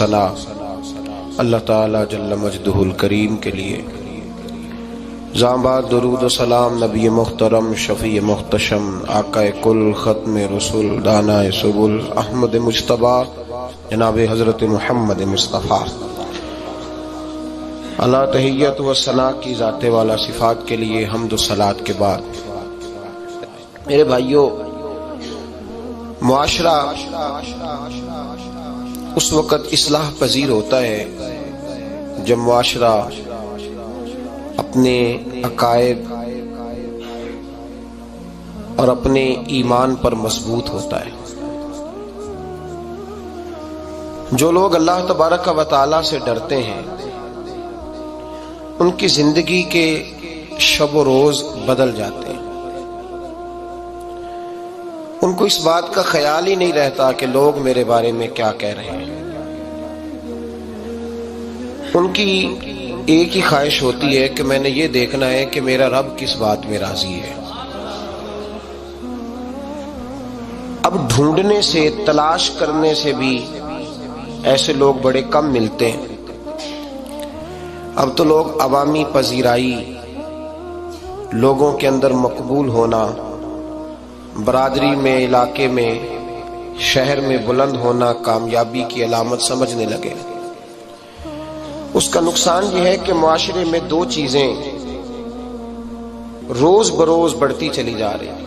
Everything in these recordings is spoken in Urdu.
ثنا اللہ تعالی جل مجدہ الکریم کے لیے۔ زامباد درود و سلام نبی محترم شفیع محتشم آقا کل ختم رسول دانا سبل احمد مجتبی جناب حضرت محمد مصطفیٰ اللہ تحیت و ثنا کی ذات والا صفات کے لیے حمد و صلات کے بعد میرے بھائیوں، معاشرہ اس وقت اصلاح پذیر ہوتا ہے جب معاشرہ اپنے عقائد اور اپنے ایمان پر مضبوط ہوتا ہے۔ جو لوگ اللہ تبارک و تعالی سے ڈرتے ہیں ان کی زندگی کے شب و روز بدل جاتے ہیں۔ ان کو اس بات کا خیال ہی نہیں رہتا کہ لوگ میرے بارے میں کیا کہہ رہے ہیں۔ ان کی ایک ہی خواہش ہوتی ہے کہ میں نے یہ دیکھنا ہے کہ میرا رب کس بات میں راضی ہے۔ اب ڈھونڈنے سے، تلاش کرنے سے بھی ایسے لوگ بڑے کم ملتے ہیں۔ اب تو لوگ عوامی پذیرائی، لوگوں کے اندر مقبول ہونا، برادری میں، علاقے میں، شہر میں بلند ہونا کامیابی کی علامت سمجھنے لگے۔ اس کا نقصان یہ ہے کہ معاشرے میں دو چیزیں روز بروز بڑھتی چلی جا رہی ہیں۔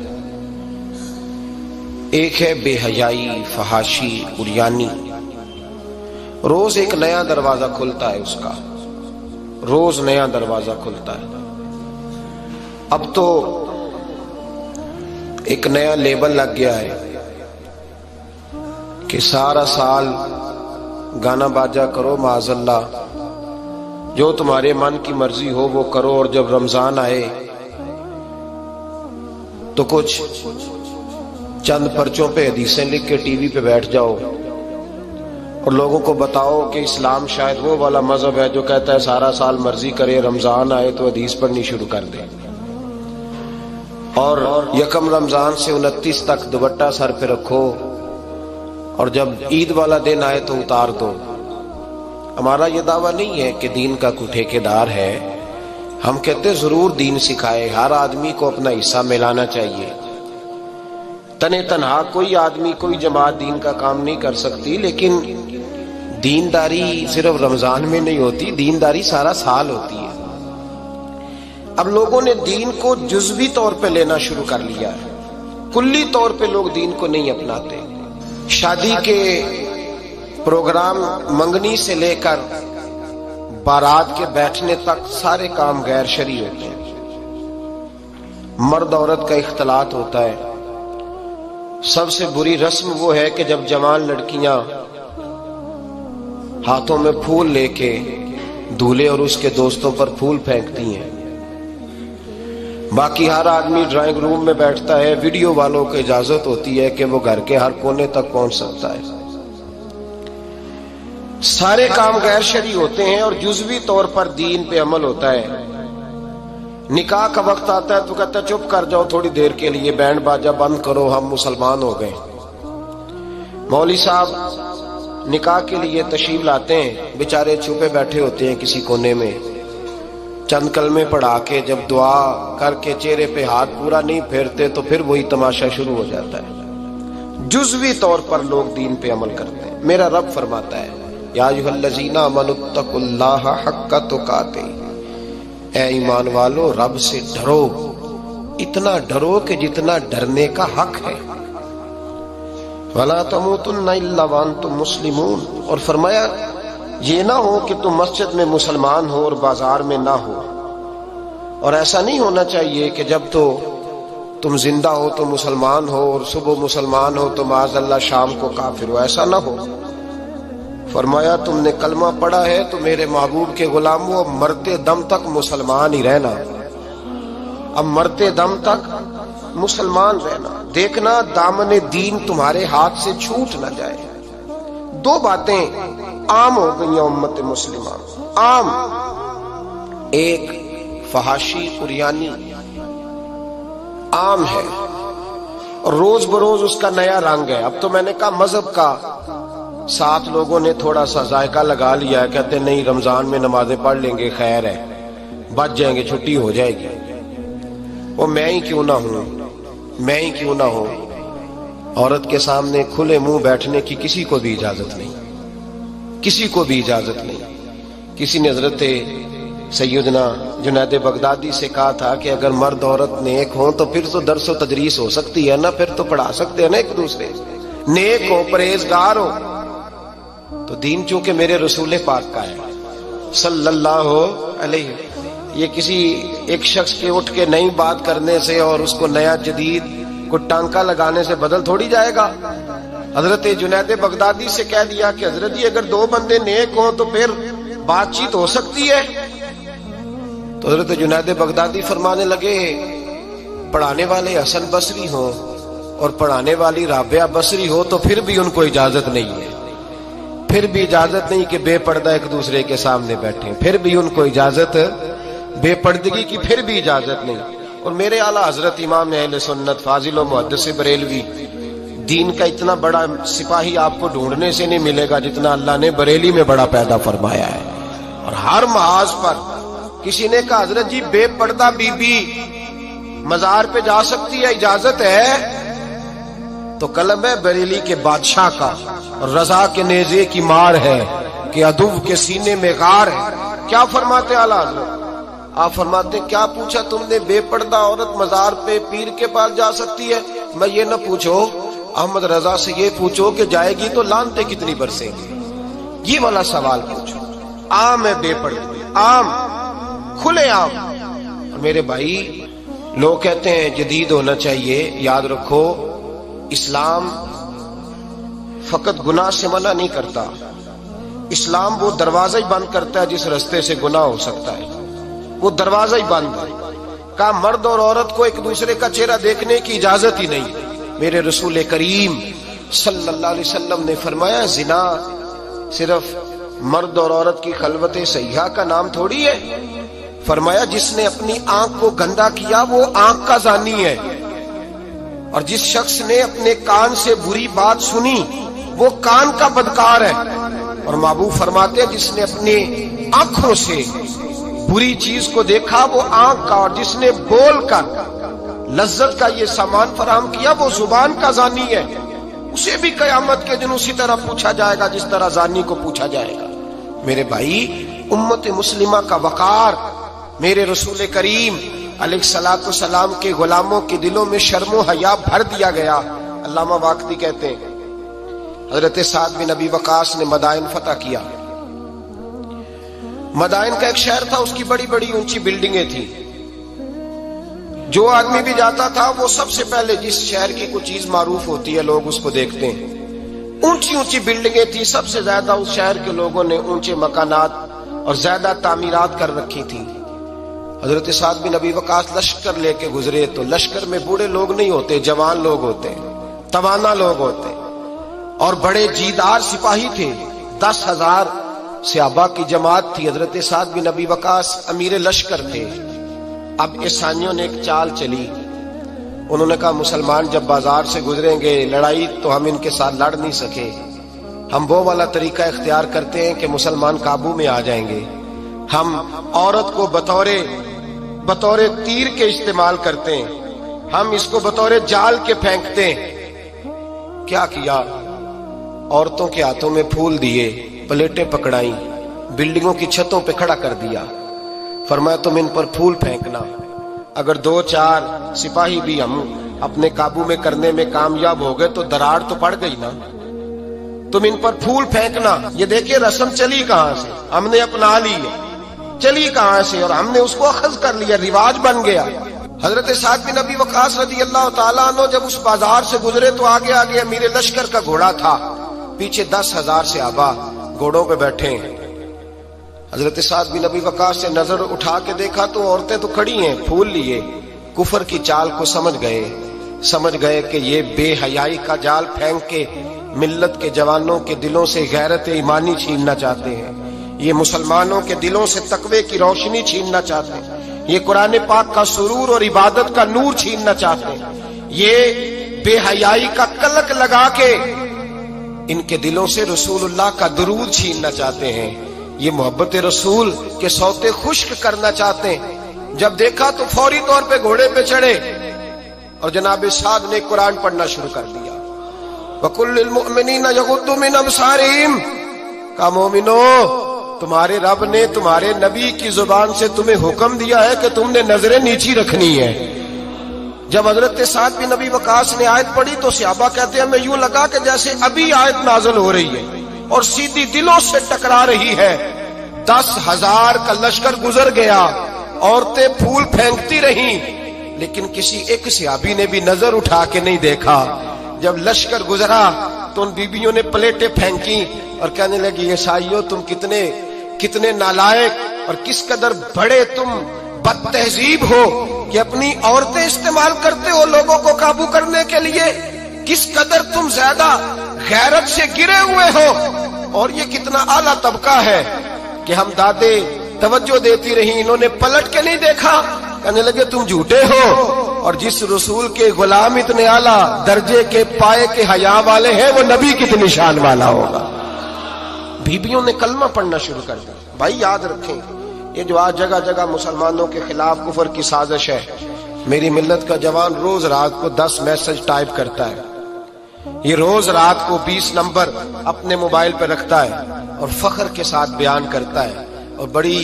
ایک ہے بے حیائی، فحاشی، عریانی۔ روز ایک نیا دروازہ کھلتا ہے، اس کا روز نیا دروازہ کھلتا ہے۔ اب تو ایک نیا لیبل لگ گیا ہے کہ سارا سال گانا باجا کرو، معاذ اللہ جو تمہارے من کی مرضی ہو وہ کرو، اور جب رمضان آئے تو کچھ چند پرچوں پہ حدیثیں لکھ کے ٹی وی پہ بیٹھ جاؤ اور لوگوں کو بتاؤ کہ اسلام شاید وہ والا مذہب ہے جو کہتا ہے سارا سال مرضی کرے، رمضان آئے تو حدیث پڑھنی شروع کر دے، اور یکم رمضان سے 29 تک دوپٹہ سر پہ رکھو، اور جب عید والا دن آئے تو اتار دو۔ ہمارا یہ دعویٰ نہیں ہے کہ دین کا کوئی ٹھیکیدار ہے، ہم کہتے ضرور دین سکھائے، ہر آدمی کو اپنا حصہ ملانا چاہیے۔ تنے تنہا کوئی آدمی، کوئی جماعت دین کا کام نہیں کر سکتی، لیکن دینداری صرف رمضان میں نہیں ہوتی، دینداری سارا سال ہوتی ہے۔ اب لوگوں نے دین کو جزوی طور پہ لینا شروع کر لیا ہے، کلی طور پہ لوگ دین کو نہیں اپناتے۔ شادی کے پروگرام منگنی سے لے کر بارات کے بیٹھنے تک سارے کام غیر شرعی ہوتے ہیں۔ مرد عورت کا اختلاط ہوتا ہے۔ سب سے بری رسم وہ ہے کہ جب جوان لڑکیاں ہاتھوں میں پھول لے کے دولہے اور اس کے دوستوں پر پھول پھینکتی ہیں، باقی ہر آدمی ڈرائنگ روم میں بیٹھتا ہے، ویڈیو والوں کو اجازت ہوتی ہے کہ وہ گھر کے ہر کونے تک پہنچ سکتا ہے۔ سارے کام غیر شرعی ہوتے ہیں اور جزوی طور پر دین پہ عمل ہوتا ہے۔ نکاح کا وقت آتا ہے تو کہتا ہے چپ کر جاؤ تھوڑی دیر کے لیے، بینڈ باجا بند کرو، ہم مسلمان ہو گئے۔ مولوی صاحب نکاح کے لیے تشریف لاتے ہیں، بیچارے چھپے بیٹھے ہوتے ہیں کسی کونے میں، چند کلمے پڑھا کے جب دعا کر کے چہرے پہ ہاتھ پورا نہیں پھیرتے تو پھر وہی تماشا شروع ہو جاتا ہے۔ جزوی طور پر لوگ دین پہ عمل کرتے ہیں۔ میرا رب فرماتا ہے یا ایھا الذین آمنوا اتقوا اللہ حق تقاتہ، اے ایمان والو رب سے ڈرو، اتنا ڈرو کہ جتنا ڈرنے کا حق ہے۔ ولا تموتن الا وانتم مسلمون، اور فرمایا یہ نہ ہو کہ تم مسجد میں مسلمان ہو اور بازار میں نہ ہو، اور ایسا نہیں ہونا چاہیے کہ جب تو تم زندہ ہو تو مسلمان ہو اور صبح مسلمان ہو تو معاذ اللہ شام کو کافر ہو، ایسا نہ ہو۔ فرمایا تم نے کلمہ پڑھا ہے تو میرے محبوب کے غلاموں اب مرتے دم تک مسلمان ہی رہنا، اب مرتے دم تک مسلمان رہنا، دیکھنا دامن دین تمہارے ہاتھ سے چھوٹ نہ جائے۔ دو باتیں عام ہو گئی امت مسلمہ، عام، ایک فحاشی عریانی عام ہے اور روز بروز اس کا نیا رنگ ہے۔ اب تو میں نے کہا مذہب کا 7 لوگوں نے تھوڑا سا ذائقہ لگا لیا ہے، کہتے نہیں رمضان میں نمازیں پڑھ لیں گے، خیر ہے، بچ جائیں گے، چھٹی ہو جائے گی۔ وہ میں ہی کیوں نہ ہوں، عورت کے سامنے کھلے منہ بیٹھنے کی کسی کو بھی اجازت نہیں۔ کسی نے حضرت سیدنا جنید بغدادی سے کہا تھا کہ اگر مرد عورت نیک ہوں تو پھر تو درس و تدریس ہو سکتی ہے نا، پھر تو پڑھا سکتے ہیں نا ایک دوسرے سے، نیک ہو، پرہیزگار ہو۔ تو دین چونکہ میرے رسول پاک کا ہے صلی اللہ علیہ، یہ کسی ایک شخص کے اٹھ کے نئی بات کرنے سے اور اس کو نیا جدید کو ٹانکا لگانے سے بدل تھوڑی جائے گا۔ حضرت جنید بغدادی سے کہہ دیا کہ حضرت جی اگر 2 بندے نیک ہوں تو پھر بات چیت ہو سکتی ہے۔ تو حضرت جنید بغدادی فرمانے لگے پڑھانے والے حسن بصری ہوں اور پڑھانے والی رابعہ بصری ہو تو پھر بھی ان کو اجازت نہیں ہے، پھر بھی اجازت نہیں کہ بے پردہ ایک دوسرے کے سامنے بیٹھیں، پھر بھی ان کو اجازت، بے پردگی کی پھر بھی اجازت نہیں۔ اور میرے اعلیٰ حضرت امام اہل سنت فاضل و محدث بریلوی، دین کا اتنا بڑا سپاہی آپ کو ڈھونڈنے سے نہیں ملے گا جتنا اللہ نے بریلی میں بڑا پیدا فرمایا ہے۔ اور ہر محاذ پر کسی نے کہا حضرت جی بے پردہ بی بی مزار پہ جا سکتی ہے، اجازت ہے؟ تو قلم ہے بریلی کے بادشاہ کا، رضا کے نیزے کی مار ہے کہ عدو کے سینے میں غار ہے۔ کیا فرماتے اعلیٰ حضرت؟ آپ فرماتے کیا پوچھا تم نے، بے پردہ عورت مزار پہ پیر کے پاس جا سکتی ہے؟ میں یہ نہ پوچھو، احمد رضا سے یہ پوچھو کہ جائے گی تو لعنتیں کتنی برسیں گی، یہ والا سوال پوچھو۔ عام ہے بے پردگی، عام، کھلے عام۔ میرے بھائی لوگ کہتے ہیں جدید ہونا چاہیے، یاد رکھو اسلام فقط گناہ سے منع نہیں کرتا، اسلام وہ دروازہ ہی بند کرتا ہے جس رستے سے گناہ ہو سکتا ہے، وہ دروازہ ہی بند ہے۔ کہا مرد اور عورت کو ایک دوسرے کا چہرہ دیکھنے کی اجازت ہی نہیں۔ میرے رسول کریم صلی اللہ علیہ وسلم نے فرمایا زنا صرف مرد اور عورت کی خلوت صحیحہ کا نام تھوڑی ہے، فرمایا جس نے اپنی آنکھ کو گندا کیا وہ آنکھ کا زانی ہے، اور جس شخص نے اپنے کان سے بری بات سنی وہ کان کا بدکار ہے، اور محبوب فرماتے ہیں جس نے اپنی آنکھوں سے بری چیز کو دیکھا وہ آنکھ کا، اور جس نے بول کر لذت کا یہ سامان فراہم کیا وہ زبان کا زانی ہے، اسے بھی قیامت کے دن اسی طرح پوچھا جائے گا جس طرح زانی کو پوچھا جائے گا۔ میرے بھائی امت مسلمہ کا وقار میرے رسول کریم علیہ الصلوۃ والسلام کے غلاموں کے دلوں میں شرم و حیا بھر دیا گیا۔ علامہ واقدی کہتے ہیں حضرت سعد بن ابی وقاص نے مدائن فتح کیا۔ مدائن کا ایک شہر تھا، اس کی بڑی بڑی اونچی بلڈنگیں تھیں، جو آدمی بھی جاتا تھا وہ سب سے پہلے جس شہر کی کوئی چیز معروف ہوتی ہے لوگ اس کو دیکھتے ہیں۔ اونچی اونچی بلڈنگیں تھیں، سب سے زیادہ اس شہر کے لوگوں نے اونچے مکانات اور زیادہ تعمیرات کر رکھی تھی۔ حضرت سعد بن ابی وقاص لشکر لے کے گزرے تو لشکر میں بوڑھے لوگ نہیں ہوتے، جوان لوگ ہوتے، توانا لوگ ہوتے، اور بڑے جیدار سپاہی تھے، 10,000 صحابہ کی جماعت تھی۔ حضرت سعد بن ابی وقاص امیر لشکر تھے۔ اب عیسائیوں نے ایک چال چلی، انہوں نے کہا مسلمان جب بازار سے گزریں گے لڑائی تو ہم ان کے ساتھ لڑ نہیں سکے، ہم وہ والا طریقہ اختیار کرتے ہیں کہ مسلمان قابو میں آ جائیں گے، ہم عورت کو بطور تیر کے استعمال کرتے ہیں، ہم اس کو بطور جال کے پھینکتے ہیں۔ کیا کیا؟ عورتوں کے ہاتھوں میں پھول دیے، پلیٹیں پکڑائیں، بلڈنگوں کی چھتوں پہ کھڑا کر دیا، فرمایا تم ان پر پھول پھینکنا، اگر 2-4 سپاہی بھی ہم اپنے قابو میں کرنے میں کامیاب ہو گئے تو دراڑ تو پڑ گئی نا، تم ان پر پھول پھینکنا۔ یہ دیکھیں رسم چلی کہاں سے، ہم نے اپنا لی ہے، چلی کہاں سے اور ہم نے اس کو اخذ کر لیا، رواج بن گیا۔ حضرت سعد بن ابی وقاص رضی اللہ تعالیٰ عنہ جب اس بازار سے گزرے تو آگے آگے امیر لشکر کا گھوڑا تھا، پیچھے 10,000 صحابہ گھوڑوں پہ بیٹھے ہیں۔ حضرت سعد بن ابی وقاص سے نظر اٹھا کے دیکھا تو عورتیں تو کھڑی ہیں پھول لیے، کفر کی چال کو سمجھ گئے کہ یہ بے حیائی کا جال پھینک کے ملت کے جوانوں کے دلوں سے غیرت ایمانی چھیننا چاہتے ہیں، یہ مسلمانوں کے دلوں سے تقوی کی روشنی چھیننا چاہتے ہیں، یہ قرآن پاک کا سرور اور عبادت کا نور چھیننا چاہتے ہیں، یہ بے حیائی کا کلک لگا کے ان کے دلوں سے رسول اللہ کا درود چھیننا چاہتے ہیں، یہ محبت رسول کے سوتے خشک کرنا چاہتے ہیں۔ جب دیکھا تو فوری طور پہ گھوڑے پہ چڑھے اور جناب سعد نے قرآن پڑھنا شروع کر دیا۔ وَقُلْ لِلْمُؤْمِنِينَ يَغُضُّوا مِنْ أَبْصَارِهِمْ، کہا مومنو تمہارے رب نے تمہارے نبی کی زبان سے تمہیں حکم دیا ہے کہ تم نے نظریں نیچی رکھنی ہے۔ جب حضرت سعد بن نبی وقاص نے آیت پڑھی تو صحابہ کہتے ہیں ہمیں یوں لگا کہ جیسے ابھی آیت نازل ہو رہی ہے اور سیدھی دلوں سے ٹکرا رہی ہے۔ 10,000 کا لشکر گزر گیا، عورتیں پھول پھینکتی رہیں، لیکن کسی ایک صحابی نے بھی نظر اٹھا کے نہیں دیکھا۔ جب لشکر گزرا تو ان بیبیوں نے پلیٹیں پھینکی اور کہنے لگی عیسائیوں تم کتنے نالائق اور کس قدر بڑے تم بد تہذیب ہو کہ اپنی عورتیں استعمال کرتے ہو لوگوں کو قابو کرنے کے لیے، کس قدر تم زیادہ غیرت سے گرے ہوئے ہو، اور یہ کتنا اعلیٰ طبقہ ہے کہ ہم دادے توجہ دیتی رہی، انہوں نے پلٹ کے نہیں دیکھا۔ کہنے لگے تم جھوٹے ہو، اور جس رسول کے غلام اتنے اعلیٰ درجے کے پائے کے حیا والے ہیں وہ نبی کتنی شان والا ہوگا۔ بیبیوں نے کلمہ پڑھنا شروع کر دیا۔ بھائی یاد رکھیں یہ جو آج جگہ جگہ مسلمانوں کے خلاف کفر کی سازش ہے، میری ملت کا جوان روز رات کو 10 میسج ٹائپ کرتا ہے، یہ روز رات کو 20 نمبر اپنے موبائل پہ رکھتا ہے اور فخر کے ساتھ بیان کرتا ہے، اور بڑی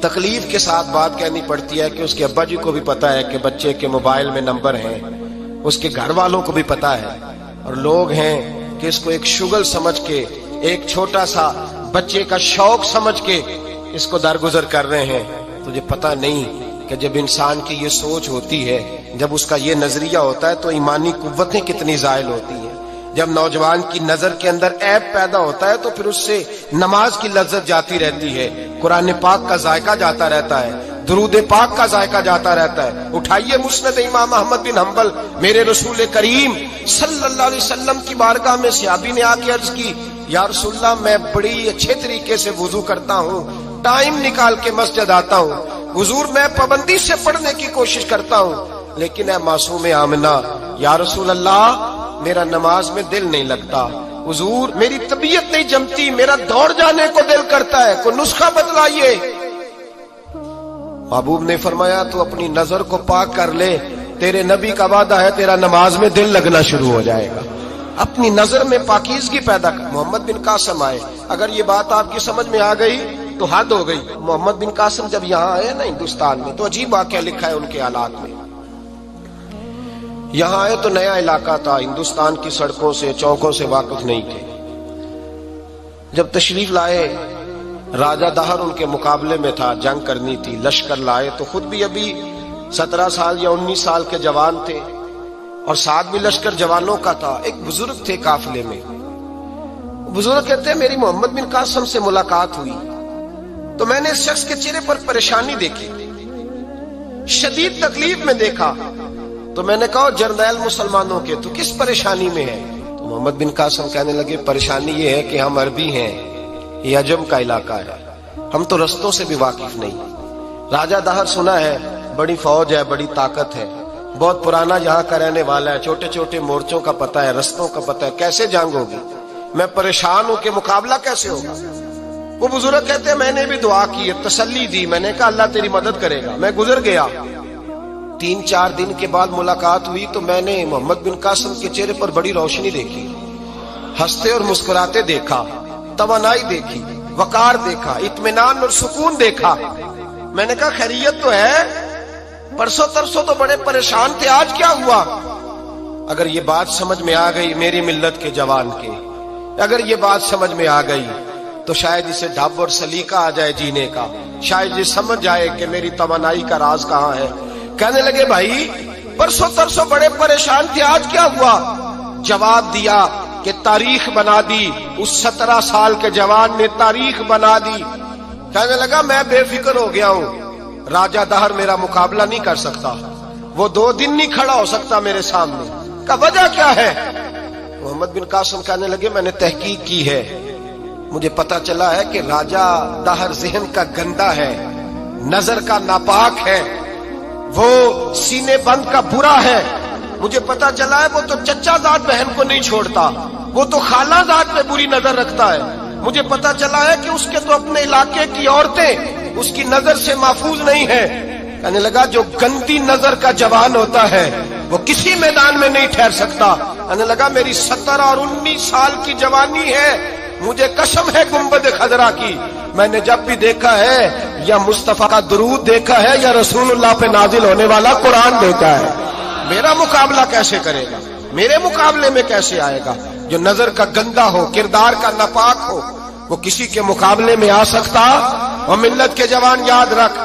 تکلیف کے ساتھ بات کہنی پڑتی ہے کہ اس کے ابا جی کو بھی پتا ہے کہ بچے کے موبائل میں نمبر ہیں، اس کے گھر والوں کو بھی پتا ہے، اور لوگ ہیں کہ اس کو ایک شغل سمجھ کے، ایک چھوٹا سا بچے کا شوق سمجھ کے اس کو درگزر کر رہے ہیں۔ تجھے پتا نہیں کہ جب انسان کی یہ سوچ ہوتی ہے، جب اس کا یہ نظریہ ہوتا ہے تو ایمانی قوتیں کتنی زائل ہوتی ہیں۔ جب نوجوان کی نظر کے اندر عیب پیدا ہوتا ہے تو پھر اس سے نماز کی لذت جاتی رہتی ہے، قرآن پاک کا ذائقہ جاتا رہتا ہے، درود پاک کا ذائقہ جاتا رہتا ہے۔ اٹھائیے مسند امام احمد بن حنبل، میرے رسول کریم صلی اللہ علیہ وسلم کی بارگاہ میں صحابی نے آ کے عرض کی یا رسول اللہ میں بڑی اچھے طریقے سے وضو کرتا ہوں، ٹائم نکال کے مسجد آتا ہوں، حضور میں پابندی سے پڑھنے کی کوشش کرتا ہوں، لیکن اے معصوم آمنہ یا رسول اللہ میرا نماز میں دل نہیں لگتا، حضور میری طبیعت نہیں جمتی، میرا دوڑ جانے کو دل کرتا ہے، کوئی نسخہ بتلائیے۔ محبوب نے فرمایا تو اپنی نظر کو پاک کر لے، تیرے نبی کا وعدہ ہے تیرا نماز میں دل لگنا شروع ہو جائے گا۔ اپنی نظر میں پاکیزگی پیدا کر۔ محمد بن قاسم آئے، اگر یہ بات آپ کی سمجھ میں آ گئی تو حد ہو گئی۔ محمد بن قاسم جب یہاں آئے نا ہندوستان میں تو عجیب واقعہ لکھا ہے ان کے حالات میں۔ یہاں آئے تو نیا علاقہ تھا، ہندوستان کی سڑکوں سے چوکوں سے واقف نہیں تھے۔ جب تشریف لائے راجہ دہر ان کے مقابلے میں تھا، جنگ کرنی تھی، لشکر لائے تو خود بھی ابھی 17 سال یا 19 سال کے جوان تھے اور ساتھ بھی لشکر جوانوں کا تھا۔ ایک بزرگ تھے قافلے میں، بزرگ کہتے ہیں میری محمد بن قاسم سے ملاقات ہوئی تو میں نے اس شخص کے چہرے پر پریشانی دیکھی، شدید تکلیف میں دیکھا، تو میں نے کہا جرنیل مسلمانوں کے تو کس پریشانی میں ہے؟ تو محمد بن قاسم کہنے لگے پریشانی یہ ہے کہ ہم عربی ہیں، یہ عجم کا علاقہ ہے، ہم تو رستوں سے بھی واقف نہیں۔ راجہ دہر سنا ہے بڑی فوج ہے، بڑی طاقت ہے، بہت پرانا یہاں کا رہنے والا ہے، چھوٹے چھوٹے مورچوں کا پتہ ہے، رستوں کا پتہ ہے، کیسے جنگ ہوگی؟ میں پریشان ہوں کہ مقابلہ کیسے ہوگا؟ وہ بزرگ کہتے ہیں میں نے بھی دعا کی، تسلی دی، میں نے کہا اللہ تیری مدد کرے گا۔ میں گزر گیا، 3-4 دن کے بعد ملاقات ہوئی تو میں نے محمد بن قاسم کے چہرے پر بڑی روشنی دیکھی، ہنستے اور مسکراتے دیکھا، توانائی دیکھی، وقار دیکھا، اطمینان اور سکون دیکھا۔ میں نے کہا خیریت تو ہے، پرسوں ترسوں تو بڑے پریشان تھے، آج کیا ہوا؟ اگر یہ بات سمجھ میں آ گئی میری ملت کے جوان کے، اگر یہ بات سمجھ میں آ گئی تو شاید اسے ڈھب اور سلیقہ آ جائے جینے کا، شاید یہ سمجھ جائے کہ میری توانائی کا راز کہاں ہے۔ کہنے لگے بھائی پرسوں ترسوں بڑے پریشان تھے، آج کیا ہوا؟ جواب دیا کہ تاریخ بنا دی، اس 17 سال کے جوان نے تاریخ بنا دی۔ کہنے لگا میں بے فکر ہو گیا ہوں، راجہ دہر میرا مقابلہ نہیں کر سکتا، وہ 2 دن نہیں کھڑا ہو سکتا میرے سامنے۔ کا وجہ کیا ہے؟ محمد بن قاسم کہنے لگے میں نے تحقیق کی ہے، مجھے پتا چلا ہے کہ راجہ دہر ذہن کا گندا ہے، نظر کا ناپاک ہے، وہ سینے بند کا برا ہے، مجھے پتا چلا ہے وہ تو چچا زاد بہن کو نہیں چھوڑتا، وہ تو خالہ زاد پہ بری نظر رکھتا ہے، مجھے پتا چلا ہے کہ اس کے تو اپنے علاقے کی عورتیں اس کی نظر سے محفوظ نہیں ہیں۔ کہنے لگا جو گندی نظر کا جوان ہوتا ہے وہ کسی میدان میں نہیں ٹھہر سکتا۔ کہنے لگا میری 17 اور 19 سال کی جوانی ہے، مجھے قسم ہے گنبد خضرا کی، میں نے جب بھی دیکھا ہے یا مصطفیٰ کا درود دیکھا ہے یا رسول اللہ پہ نازل ہونے والا قرآن دیکھا ہے۔ میرا مقابلہ کیسے کرے گا؟ میرے مقابلے میں کیسے آئے گا؟ جو نظر کا گندا ہو، کردار کا ناپاک ہو، وہ کسی کے مقابلے میں آ سکتا؟ اور ملت کے جوان یاد رکھ،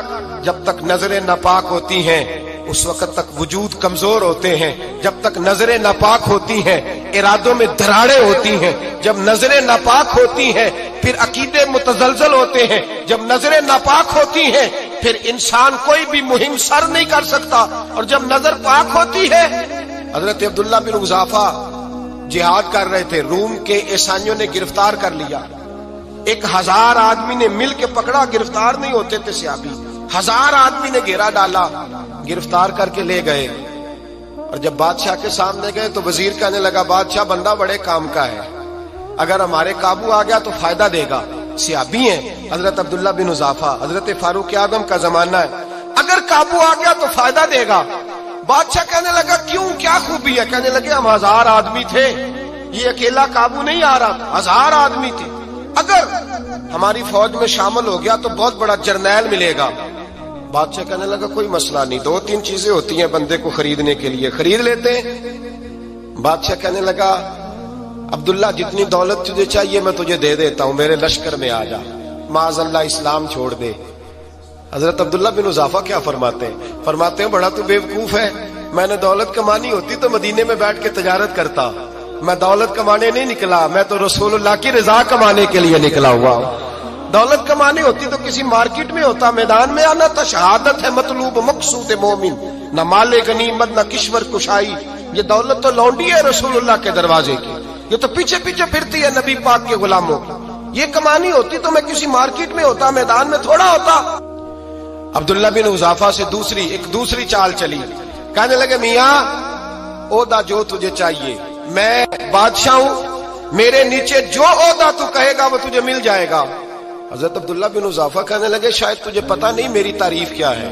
جب تک نظریں ناپاک ہوتی ہیں اس وقت تک وجود کمزور ہوتے ہیں، جب تک نظریں ناپاک ہوتی ہیں ارادوں میں دراڑیں ہوتی ہیں، جب نظریں ناپاک ہوتی ہیں پھر عقیدے متزلزل ہوتے ہیں، جب نظریں ناپاک ہوتی ہیں پھر انسان کوئی بھی مہم سر نہیں کر سکتا، اور جب نظر پاک ہوتی ہے۔ حضرت عبداللہ بن حذافہ جہاد کر رہے تھے، روم کے عیسائیوں نے گرفتار کر لیا، 1000 آدمی نے مل کے پکڑا، گرفتار نہیں ہوتے تھے صحابی، 1000 آدمی نے گھیرا ڈالا، گرفتار کر کے لے گئے، اور جب بادشاہ کے سامنے گئے تو وزیر کہنے لگا بادشاہ بندہ بڑے کام کا ہے، اگر ہمارے قابو آ گیا تو فائدہ دے گا۔ صحابی ہیں حضرت عبداللہ بن حذافہ، حضرت فاروق اعظم کا زمانہ ہے، اگر قابو آ گیا تو فائدہ دے گا۔ بادشاہ کہنے لگا کیوں، کیا خوبی ہے؟ کہنے لگے ہم 1000 آدمی تھے، یہ اکیلا قابو نہیں آ رہا تھا، 1000 آدمی تھے، اگر ہماری فوج میں شامل ہو گیا تو بہت بڑا جرنیل ملے گا۔ بادشاہ کہنے لگا کوئی مسئلہ نہیں، 2-3 چیزیں ہوتی ہیں بندے کو خریدنے کے لیے، خرید لیتے ہیں۔ بادشاہ کہنے لگا عبداللہ جتنی دولت تجھے چاہیے میں تجھے دے دیتا ہوں، میرے لشکر میں آ جا، معاذ اللہ اسلام چھوڑ دے۔ حضرت عبداللہ بن حذافہ کیا فرماتے ہیں بڑا تو بیوقوف ہے، میں نے دولت کمانی ہوتی تو مدینے میں بیٹھ کے تجارت کرتا، میں دولت کمانے نہیں نکلا، میں تو رسول اللہ کی رضا کمانے کے لیے نکلا ہوا ہوں۔ دولت کمانی ہوتی تو کسی مارکیٹ میں ہوتا، میدان میں آنا تھا، شہادت ہے مطلوب مقصود مومن، نہ مال غنیمت نہ کشور کشائی، یہ دولت تو لونڈی ہے رسول اللہ کے دروازے کی، یہ تو پیچھے پیچھے پھرتی ہے نبی پاک کے غلاموں کی، یہ کمانی ہوتی تو میں کسی مارکیٹ میں ہوتا، میدان میں تھوڑا ہوتا۔ عبداللہ بن حذافہ سے ایک دوسری چال چلی، کہنے لگے میاں عہدہ جو تجھے چاہیے، میں بادشاہ ہوں، میرے نیچے جو عہدہ تو کہے گا وہ تجھے مل جائے گا۔ حضرت عبداللہ بن حذافہ کہنے لگے شاید تجھے پتا نہیں میری تعریف کیا ہے،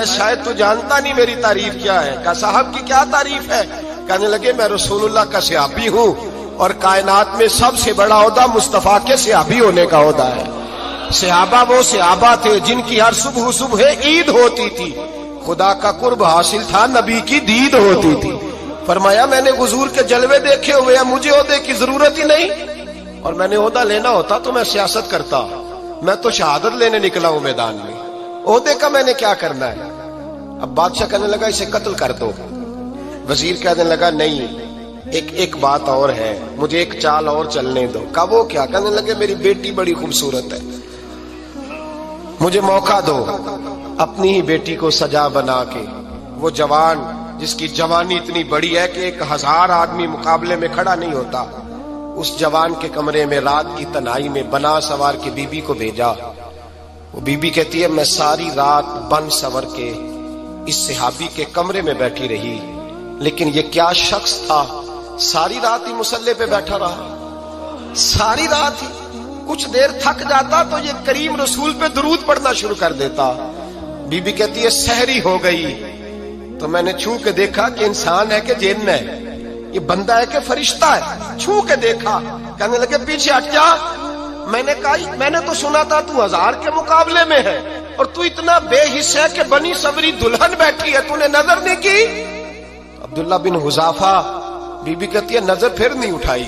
شاید تو جانتا نہیں میری تعریف کیا ہے۔ کہا صاحب کی کیا تعریف ہے؟ کہنے لگے میں رسول اللہ کا صحابی ہوں، اور کائنات میں سب سے بڑا عہدہ مصطفیٰ کے صحابی ہونے کا عہدہ ہے۔ صحابہ وہ صحابہ تھے جن کی ہر صبح عید ہوتی تھی، خدا کا قرب حاصل تھا، نبی کی دید ہوتی تھی۔ فرمایا میں نے حضور کے جلوے دیکھے ہوئے ہیں، مجھے عہدے کی ضرورت ہی نہیں، اور میں نے عہدہ لینا ہوتا تو میں سیاست کرتا، میں تو شہادت لینے نکلا ہوں میدان میں، عہدے کا میں نے کیا کرنا ہے؟ اب بادشاہ کہنے لگا اسے قتل کر دو۔ وزیر کہنے لگا نہیں، ایک بات اور ہے، مجھے ایک چال اور چلنے دو۔ کہا وہ کیا؟ کہنے لگے میری بیٹی بڑی خوبصورت ہے، مجھے موقع دو اپنی ہی بیٹی کو سجا بنا کے، وہ جوان جس کی جوانی اتنی بڑی ہے کہ 1000 آدمی مقابلے میں کھڑا نہیں ہوتا، اس جوان کے کمرے میں رات کی تنہائی میں بنا سوار کے بی بی کو بھیجا۔ وہ بی بی کہتی ہے میں ساری رات بن سور کے اس صحابی کے کمرے میں بیٹھی رہی، لیکن یہ کیا شخص تھا، ساری رات ہی مسلح پہ بیٹھا رہا، ساری رات ہی، کچھ دیر تھک جاتا تو یہ کریم رسول پہ درود پڑھنا شروع کر دیتا۔ بی بی کہتی ہے سحری ہو گئی تو میں نے چھو کے دیکھا کہ انسان ہے کہ جن ہے، یہ بندہ ہے کہ فرشتہ ہے، چھو کے دیکھا۔ کہنے لگے پیچھے ہٹ جا۔ میں نے کہا میں نے تو سنا تھا تو 1000 کے مقابلے میں ہے، اور تو اتنا بے حس ہے کہ بنی صبری دلہن بیٹھی ہے، تو نے نظر نہیں کی؟ عبداللہ بن حذافہ، بی بی کہتی ہے نظر پھر نہیں اٹھائی،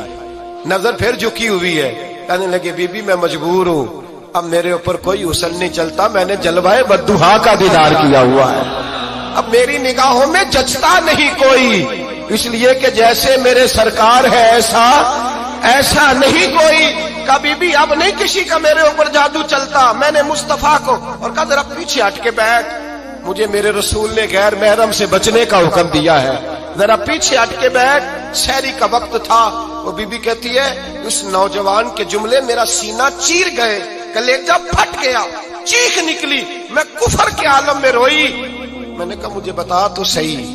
نظر پھر جھکی ہوئی ہے۔ کہنے لگے بی بی میں مجبور ہوں، اب میرے اوپر کوئی حسن نہیں چلتا، میں نے جلوہ بدوحا کا دیدار کیا ہوا ہے، اب میری نگاہوں میں جچتا نہیں کوئی، اس لیے کہ جیسے میرے سرکار ہے ایسا نہیں کوئی۔ کبھی بھی اب نہیں کسی کا میرے اوپر جادو چلتا، میں نے مصطفیٰ کو، اور کہا ذرا پیچھے ہٹ کے بیٹھ، مجھے میرے رسول نے غیر محرم سے بچنے کا حکم دیا ہے، ذرا پیچھے ہٹ کے بیٹھ۔ سحری کا وقت تھا، وہ بی بی کہتی ہے اس نوجوان کے جملے میرا سینہ چیر گئے، کلیجہ پھٹ گیا، چیخ نکلی، میں کفر کے عالم میں روئی۔ میں نے کہا مجھے بتا تو صحیح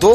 2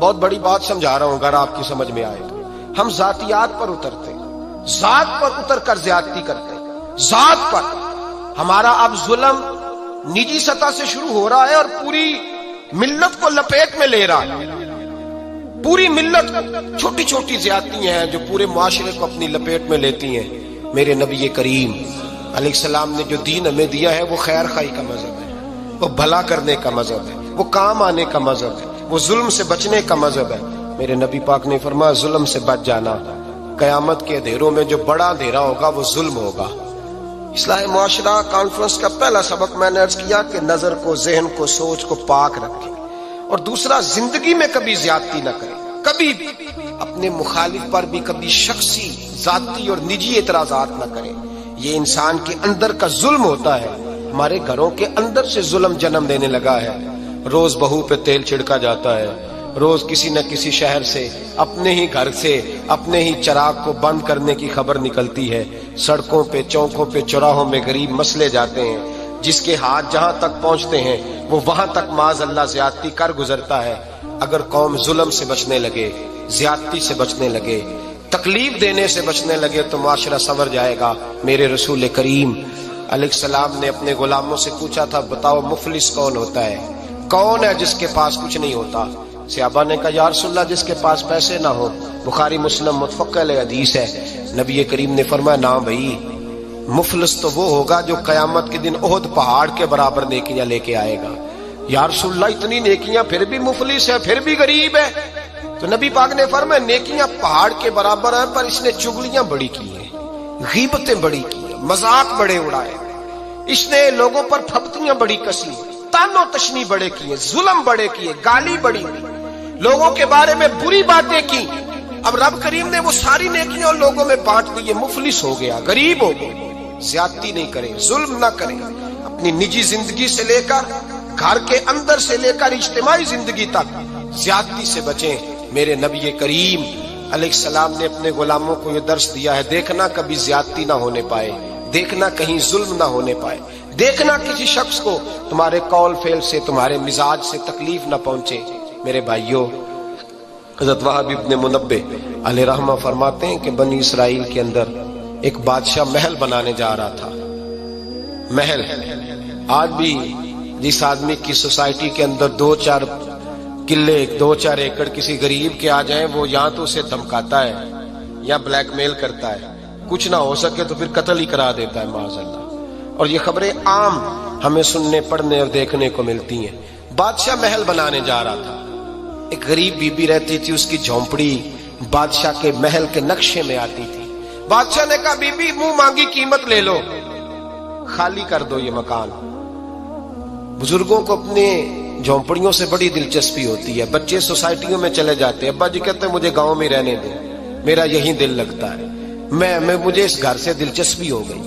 بہت بڑی بات سمجھا رہا ہوں اگر آپ کی سمجھ میں آئے تو. ہم ذاتیات پر اترتے ہیں، ذات پر اتر کر زیادتی کرتے ہیں، ذات پر. ہمارا اب ظلم نجی سطح سے شروع ہو رہا ہے اور پوری ملت کو لپیٹ میں لے رہا ہے. پوری ملت کو چھوٹی چھوٹی زیادتیاں ہیں جو پورے معاشرے کو اپنی لپیٹ میں لیتی ہیں. میرے نبی کریم علیہ السلام نے جو دین ہمیں دیا ہے وہ خیر خواہی کا مذہب ہے، وہ بھلا کرنے کا مذہب ہے، وہ کام آنے کا مذہب ہے، وہ ظلم سے بچنے کا مذہب ہے. میرے نبی پاک نے فرمایا ظلم سے بچ جانا. قیامت کے اندھیروں میں جو بڑا اندھیرا ہوگا وہ ظلم ہوگا. اصلاح معاشرہ کانفرنس کا پہلا سبق میں نے عرض کیا کہ نظر کو، ذہن کو، سوچ کو پاک رکھیں، اور دوسرا زندگی میں کبھی زیادتی نہ کریں. کبھی اپنے مخالف پر بھی کبھی شخصی، ذاتی اور نجی اعتراضات نہ کریں. یہ انسان کے اندر کا ظلم ہوتا ہے. ہمارے گھروں کے اندر سے ظلم جنم دینے لگا ہے. روز بہو پہ تیل چھڑکا جاتا ہے، روز کسی نہ کسی شہر سے، اپنے ہی گھر سے، اپنے ہی چراغ کو بند کرنے کی خبر نکلتی ہے. سڑکوں پہ، چوکوں پہ، چوراہوں میں غریب مسلے جاتے ہیں. جس کے ہاتھ جہاں تک پہنچتے ہیں وہ وہاں تک معاذ اللہ زیادتی کر گزرتا ہے. اگر قوم ظلم سے بچنے لگے، زیادتی سے بچنے لگے، تکلیف دینے سے بچنے لگے تو معاشرہ سنور جائے گا. میرے رسول کریم علیہ السلام نے اپنے غلاموں سے پوچھا تھا بتاؤ مفلس کون ہوتا ہے؟ کون ہے جس کے پاس کچھ نہیں ہوتا؟ صحابہ نے کہا یا رسول اللہ جس کے پاس پیسے نہ ہو. بخاری مسلم متفق علیہ حدیث ہے. نبی کریم نے فرمایا نا بھائی، مفلس تو وہ ہوگا جو قیامت کے دن احد پہاڑ کے برابر نیکیاں لے کے آئے گا. یا رسول اللہ اتنی نیکیاں پھر بھی مفلس ہے، پھر بھی غریب ہے؟ تو نبی پاک نے فرمایا نیکیاں پہاڑ کے برابر ہیں پر اس نے چغلیاں بڑی کی ہیں، غیبتیں بڑی کی ہیں، مذاق بڑے اڑائے، اس نے لوگوں پر پھپتیاں بڑی کسی، تان و تشنی بڑے کیے، ظلم بڑے کیے، گالی بڑی کی، لوگوں کے بارے میں بری باتیں کی. اب رب کریم نے وہ ساری نیکیاں لوگوں میں بانٹ دی. یہ مفلس ہو گیا، غریب ہو گیا. زیادتی نہیں کریں، ظلم نہ کریں. اپنی نجی زندگی سے لے کر گھر کے اندر سے لے کر اجتماعی زندگی تک زیادتی سے بچیں. میرے نبی کریم علیہ السلام نے اپنے غلاموں کو یہ درس دیا ہے دیکھنا کبھی زیادتی نہ ہونے پائے، دیکھنا کہیں ظلم نہ ہونے پائے، دیکھنا کسی شخص کو تمہارے قول فعل سے، تمہارے مزاج سے تکلیف نہ پہنچے. میرے بھائیوں، حضرت وہب ابن منبہ علیہ رحمہ فرماتے ہیں کہ بنی اسرائیل کے اندر ایک بادشاہ محل بنانے جا رہا تھا. محل آج بھی جس آدمی کی سوسائٹی کے اندر 2-4 قلعے، 2-4 ایکڑ کسی غریب کے آ جائیں وہ یا تو اسے دھمکاتا ہے یا بلیک میل کرتا ہے، کچھ نہ ہو سکے تو پھر قتل ہی کرا دیتا ہے معاذ اللہ. اور یہ خبریں عام ہمیں سننے، پڑھنے اور دیکھنے کو ملتی ہیں. بادشاہ محل بنانے جا رہا تھا. ایک غریب بی بی رہتی تھی، اس کی جھونپڑی بادشاہ کے محل کے نقشے میں آتی تھی. بادشاہ نے کہا بی بی منہ مانگی قیمت لے لو، خالی کر دو یہ مکان. بزرگوں کو اپنے جھونپڑیوں سے بڑی دلچسپی ہوتی ہے. بچے سوسائٹیوں میں چلے جاتے ہیں، ابا جی کہتے ہیں مجھے گاؤں میں رہنے دیں، میرا یہی دل لگتا ہے، مجھے اس گھر سے دلچسپی ہو گئی.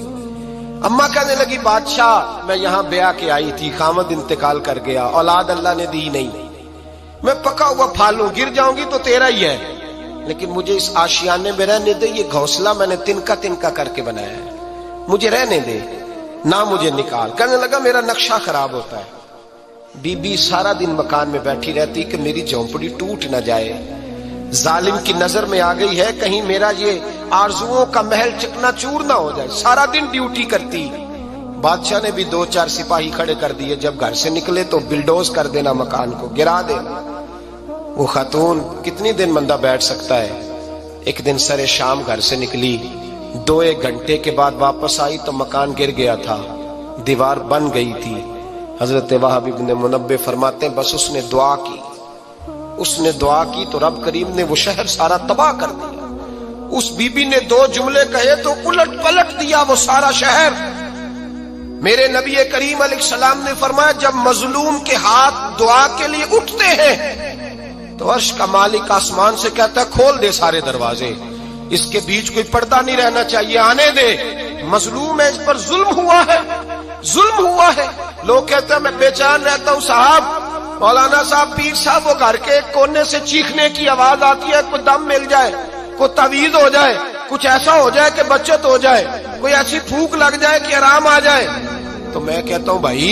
اماں کہنے لگی بادشاہ میں یہاں بیاہ کے آئی تھی، خامد انتقال کر گیا، اولاد اللہ نے دی نہیں، میں پکا ہوا پھالوں، گر جاؤں گی تو تیرا ہی ہے، لیکن مجھے اس آشیانے میں رہنے دے. یہ گھونسلہ میں نے تنکا تنکا کر کے بنایا ہے، مجھے رہنے دے، نہ مجھے نکال. کہنے لگا میرا نقشہ خراب ہوتا ہے. بی بی سارا دن مکان میں بیٹھی رہتی کہ میری جھونپڑی ٹوٹ نہ جائے. ظالم کی نظر میں آ گئی ہے کہیں میرا یہ آرزوؤں کا محل چکنا چور نہ ہو جائے. سارا دن ڈیوٹی کرتی. بادشاہ نے بھی 2-4 سپاہی کھڑے کر دیے، جب گھر سے نکلے تو بلڈوز کر دینا، مکان کو گرا دینا. وہ خاتون کتنی دن بندہ بیٹھ سکتا ہے. ایک دن سر شام گھر سے نکلی، 2-1 گھنٹے کے بعد واپس آئی تو مکان گر گیا تھا، دیوار بن گئی تھی. حضرت وہب ابن منبہ فرماتے ہیں بس اس نے دعا کی تو رب کریم نے وہ شہر سارا تباہ کر دیا. اس بی بی نے 2 جملے کہے تو الٹ پلٹ دیا وہ سارا شہر. میرے نبی کریم علیہ السلام نے فرمایا جب مظلوم کے ہاتھ دعا کے لیے اٹھتے ہیں تو عرش کا مالک آسمان سے کہتا ہے کھول دے سارے دروازے، اس کے بیچ کوئی پردہ نہیں رہنا چاہیے، آنے دے. مظلوم ہے، اس پر ظلم ہوا ہے. لوگ کہتے ہیں میں بے چین رہتا ہوں صاحب، مولانا صاحب، پیر صاحب، وہ گھر کے ایک کونے سے چیخنے کی آواز آتی ہے، کوئی دم مل جائے، کوئی تعویذ ہو جائے، کچھ ایسا ہو جائے کہ بچت ہو جائے، کوئی ایسی پھونک لگ جائے کہ آرام آ جائے. تو میں کہتا ہوں بھائی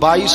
22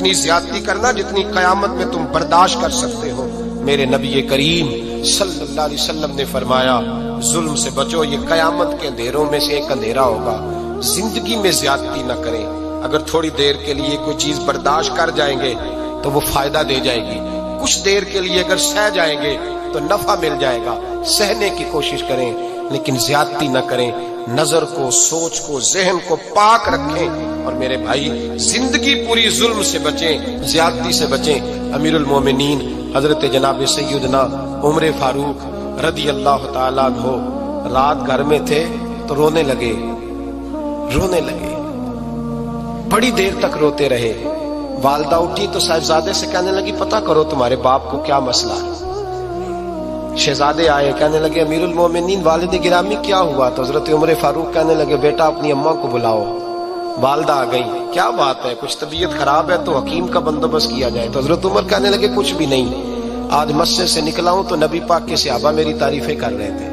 اتنی زیادتی کرنا جتنی قیامت میں تم برداشت کر سکتے ہو۔ میرے نبی کریم صلی اللہ علیہ وسلم نے فرمایا ظلم سے بچو، یہ قیامت کے اندھیروں میں سے ایک اندھیرا ہوگا۔ زندگی میں زیادتی نہ کریں، اگر تھوڑی دیر کے لیے کوئی چیز برداشت کر جائیں گے تو وہ فائدہ دے جائے گی، کچھ دیر کے لیے اگر سہ جائیں گے تو نفع مل جائے گا، سہنے کی کوشش کریں لیکن زیادتی نہ کریں، نظر کو، سوچ کو، ذہن کو پاک رکھیں۔ اور میرے بھائی زندگی پوری ظلم سے بچیں، زیادتی سے بچیں۔ امیر المومنین حضرت جناب سیدنا عمر فاروق رضی اللہ تعالیٰ عنہ رات گھر میں تھے تو رونے لگے، بڑی دیر تک روتے رہے۔ والدہ اٹھی تو صاحبزادے سے کہنے لگی پتہ کرو تمہارے باپ کو کیا مسئلہ ہے۔ شہزادے آئے، کہنے لگے امیر المومنین والد گرامی کیا ہوا؟ تو حضرت عمر فاروق کہنے لگے بیٹا اپنی اماں کو بلاؤ۔ والدہ آ گئی، کیا بات ہے، کچھ طبیعت خراب ہے تو حکیم کا بندوبست کیا جائے۔ تو حضرت عمر کہنے لگے کچھ بھی نہیں، آج مسجد سے نکلا ہوں تو نبی پاک کے صحابہ میری تعریفیں کر رہے تھے۔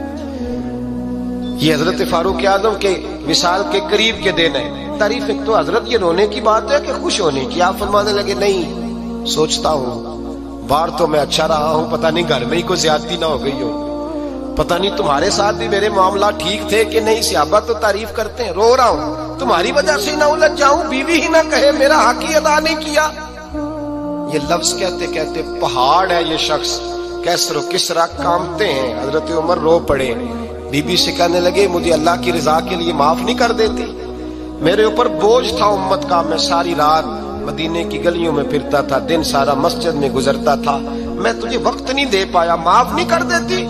یہ حضرت فاروق اعظم کے وصال کے قریب کے دن ہے، تعریفیں تو حضرت یہ رونے کی بات ہے کہ خوش ہونے کی؟ آپ فرمانے لگے نہیں، سوچتا ہوں باہر تو میں اچھا رہا ہوں، پتہ نہیں گھر میں ہی کوئی زیادتی نہ ہو گئی ہو، پتہ نہیں تمہارے ساتھ بھی میرے معاملات ٹھیک تھے کہ نہیں، صحابہ تو تعریف کرتے ہیں، رو رہا ہوں تمہاری وجہ سے نہ الجھ جاؤں، بیوی ہی نہ کہے میرا حق ہی ادا نہیں کیا۔ یہ لفظ کہتے کہتے پہاڑ ہے یہ شخص، کیسر و کسرا کامتے ہیں۔ حضرت عمر رو پڑے، بی بی سے کہنے لگے مجھے اللہ کی رضا کے لیے معاف نہیں کر دیتی؟ میرے اوپر بوجھ تھا امت کا، میں ساری رات مدینے کی گلیوں میں پھرتا تھا، دن سارا مسجد میں گزرتا تھا، میں تجھے وقت نہیں دے پایا، معاف نہیں کر دیتی؟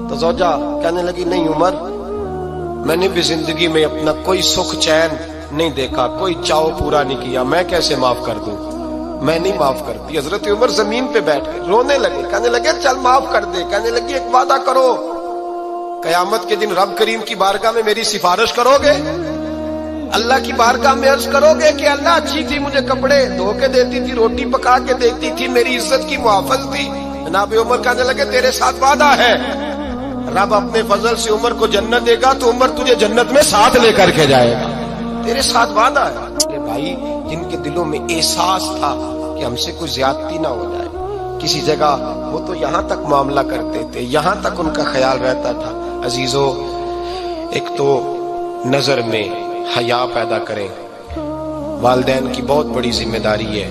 تو زوجہ کہنے لگی نہیں عمر، میں نے بھی زندگی میں اپنا کوئی سکھ چین نہیں دیکھا، کوئی چاؤ پورا نہیں کیا، میں کیسے معاف کر دوں؟ میں نہیں معاف کرتی۔ حضرت عمر زمین پہ بیٹھ کے رونے لگے، کہنے لگے چل معاف کر دے۔ کہنے لگی ایک وعدہ کرو، قیامت کے دن رب کریم کی بارگاہ میں میری سفارش کرو گے؟ اللہ کی بارگاہ میں عرض کرو گے کہ اللہ اچھی تھی، مجھے کپڑے دھو کے دیتی تھی، روٹی پکا کے دیتی تھی، میری عزت کی محافظ تھی؟ جناب عمر کہنے لگے تیرے ساتھ وعدہ ہے، رب اپنے فضل سے عمر کو جنت دے گا تو عمر تجھے جنت میں ساتھ لے کر کے جائے گا، تیرے ساتھ وعدہ ہے۔ بھائی جن کے دلوں میں احساس تھا کہ ہم سے کوئی زیادتی نہ ہو جائے کسی جگہ، وہ تو یہاں تک معاملہ کرتے تھے، یہاں تک ان کا خیال رہتا تھا۔ عزیزو، ایک تو نظر میں حیا پیدا کریں، والدین کی بہت بڑی ذمہ داری ہے۔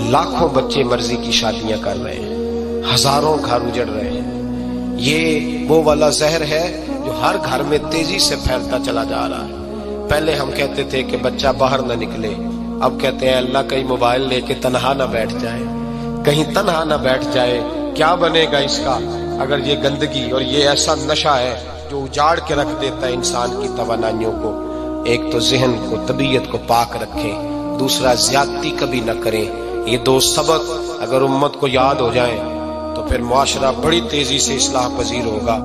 لاکھوں بچے مرضی کی شادیاں کر رہے ہیں، ہزاروں گھر اجڑ رہے ہیں، یہ وہ والا زہر ہے جو ہر گھر میں تیزی سے پھیلتا چلا جا رہا ہے۔ پہلے ہم کہتے تھے کہ بچہ باہر نہ نکلے، اب کہتے ہیں اللہ کہیں موبائل لے کے تنہا نہ بیٹھ جائے، کہیں تنہا نہ بیٹھ جائے، کیا بنے گا اس کا اگر یہ گندگی اور یہ ایسا نشہ ہے جو اجاڑ کے رکھ دیتا ہے انسان کی توانائیوں کو۔ ایک تو ذہن کو، طبیعت کو پاک رکھیں، دوسرا زیادتی کبھی نہ کریں۔ یہ دو سبق اگر امت کو یاد ہو جائیں تو پھر معاشرہ بڑی تیزی سے اصلاح پذیر ہوگا۔